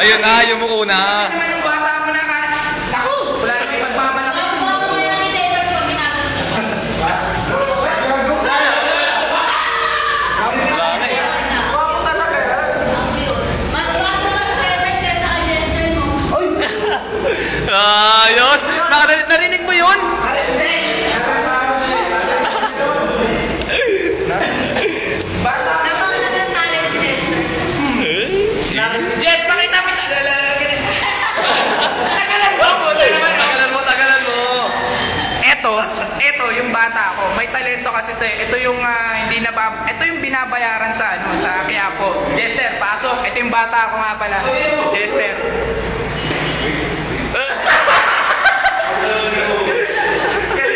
Ayun na, yung una. Naman yung bata mo na ka. Naku! Wala na may pagmamalaki. Ayun! Narinig mo yun? Jess, pakita mo. Tagalan mo. Ito yung bata ko. May talento kasi ito. Ito yung ito yung binabayaran sa sa Quiapo. Jester, pasok. Ito yung bata ko nga pala. Jester.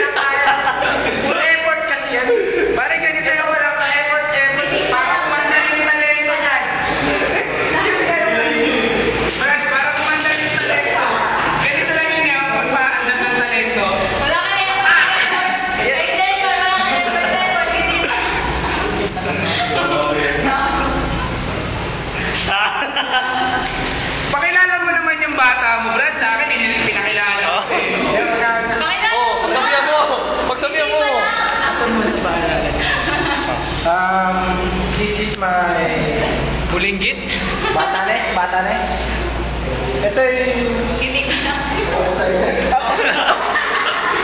Full effort kasi yan. Parang ganito yung walang effort. Para kumanda rin yung talento yan. Para kumanda rin yung talento. Ganito lang yun yung pagpaandam ng talento. Pakilala mo naman yung bata mo, Brad. Sa akin, pinakilala ko. Pagsabihan mo. This is my Bulinggit? batanes. Ito yung...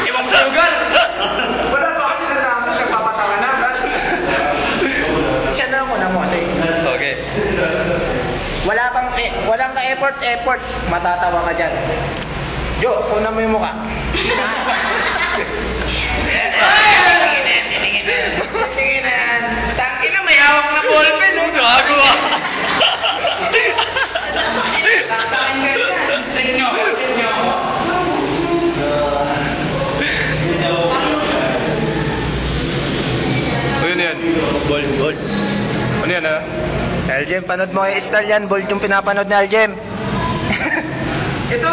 Ibang sa lugar. Wala pa kasi nasabi, nagpapatawa na, Brad. Siya na lang muna mo kasi Okay. walang ka-effort, matatawa ka dyan. Jo, una mo yung mukha. Tinginan. Tangin na, may hawak na ballpen, no? Gago ah. Saksakin ka rin. Tingin nyo. Ayun yan. Bold. Ano yan ha? Aljem, panood mo kay Star yan. Bold yung pinapanood ni Aljem. Ito,